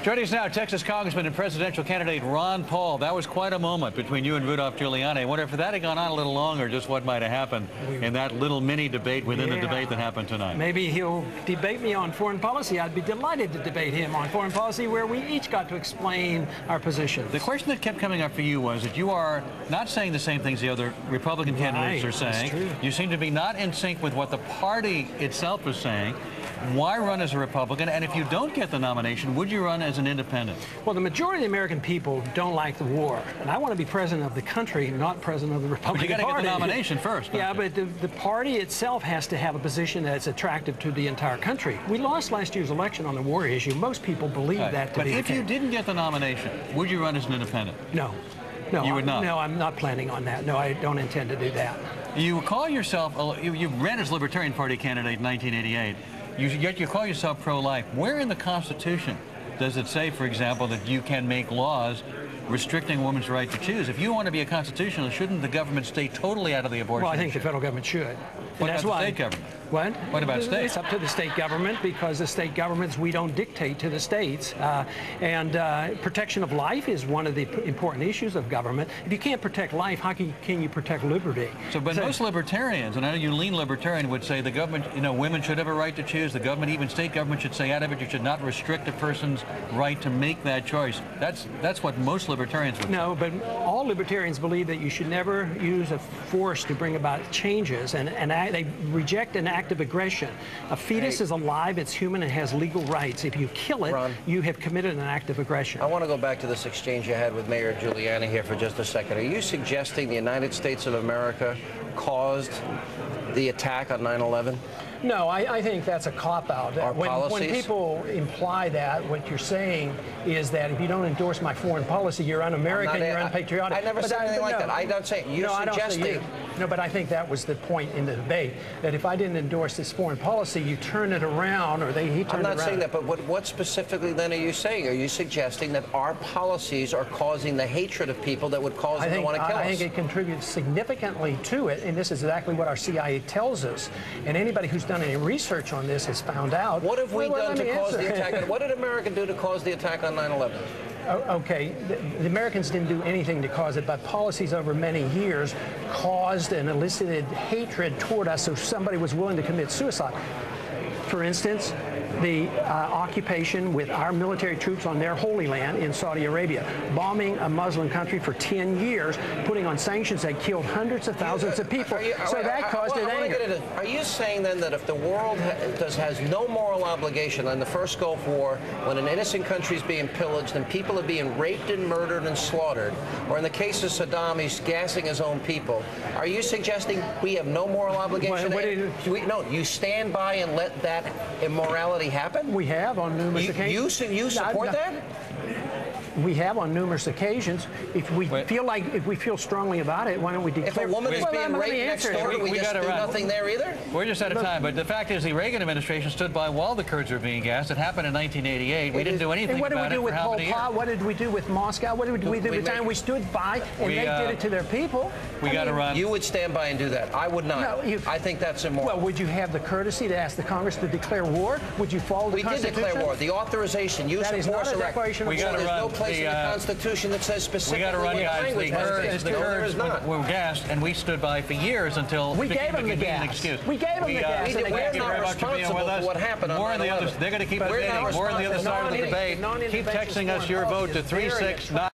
Joining us now, Texas Congressman and presidential candidate Ron Paul. That was quite a moment between you and Rudolph Giuliani. I wonder if that had gone on a little longer, just what might have happened in that little mini debate within the debate that happened tonight. Maybe he'll debate me on foreign policy. I'd be delighted to debate him on foreign policy, where we each got to explain our positions. The question that kept coming up for you was that you are not saying the same things the other Republican candidates are saying. That's true. You seem to be not in sync with what the party itself is saying. Why run as a Republican? And if you don't get the nomination, would you run as an independent? Well, the majority of the American people don't like the war. And I want to be president of the country, not president of the Republican Party. But you got to get the nomination first. Yeah, but the party itself has to have a position that's attractive to the entire country. We lost last year's election on the war issue. Most people believe that to be the case. But if you didn't get the nomination, would you run as an independent? No. No, you would not? No, I'm not planning on that. No, I don't intend to do that. You call yourself, you ran as Libertarian Party candidate in 1988. Yet you call yourself pro-life. Where in the Constitution does it say, for example, that you can make laws restricting a woman's right to choose? If you want to be a constitutionalist, shouldn't the government stay totally out of the abortion Well, I think issue? the federal government should. What about the state government? What? What about states? It's up to the state government, because the state governments, we don't dictate to the states. Protection of life is one of the important issues of government. If you can't protect life, how can you protect liberty? But most libertarians, and I know you lean libertarian, would say the government, women should have a right to choose. The government, even state government, should say out of it, you should not restrict a person's right to make that choice. That's what most libertarians would say. No, but all libertarians believe that you should never use a force to bring about changes, and they reject an act of aggression. A fetus is alive, it's human, and has legal rights. If you kill it, Ron, you have committed an act of aggression. I want to go back to this exchange you had with Mayor Giuliani here for just a second. Are you suggesting the United States of America caused the attack on 9/11? No, I think that's a cop-out. When people imply that, what you're saying is that if you don't endorse my foreign policy, you're un-American, you're unpatriotic. I never said anything like that. I'm not saying. You're suggesting. No, but I think that was the point in the debate, that if I didn't endorse this foreign policy, you turn it around, or he turned it around. I'm not saying that, but what specifically then are you saying? Are you suggesting that our policies are causing the hatred of people that would cause them to want to kill us? I think it contributes significantly to it, and this is exactly what our CIA tells us. And anybody who's done any research on this has found out. What have we done to cause the attack? What did America do to cause the attack on 9/11? Okay, the Americans didn't do anything to cause it, but policies over many years caused and elicited hatred toward us, so somebody was willing to commit suicide. For instance, the occupation with our military troops on their holy land in Saudi Arabia, bombing a Muslim country for 10 years, putting on sanctions that killed hundreds of thousands of people. So that caused an anger. Are you saying then that if the world has no moral obligation in the first Gulf War, when an innocent country is being pillaged and people are being raped and murdered and slaughtered, or in the case of Saddam, he's gassing his own people, are you suggesting we have no moral obligation? No, you stand by and let that immorality happen? We have on numerous occasions. You support that? We have on numerous occasions. If we feel strongly about it, why don't we declare? If a woman is being raped next door, we just do nothing there either? We're just out of time, but the fact is the Reagan administration stood by while the Kurds were being gassed. It happened in 1988. We didn't do anything about it for how many years? What did we do with Pol Pot? What did we do with Moscow? What did we do with the time we stood by and they did it to their people? We got to run. You would stand by and do that. I would not. No, I think that's immoral. Well, would you have the courtesy to ask the Congress to declare war? Would you follow the Constitution? We did declare war. The authorization, use of force, a declaration of war. There's no place in the Constitution that says specifically. We got to run, guys. The Kurds were gassed, and we stood by for years until we gave them the gas. We gave them the gas. We're not responsible for what happened on 9/11. They're going to keep debating. More on the other side of the debate. Keep texting us your vote to 369.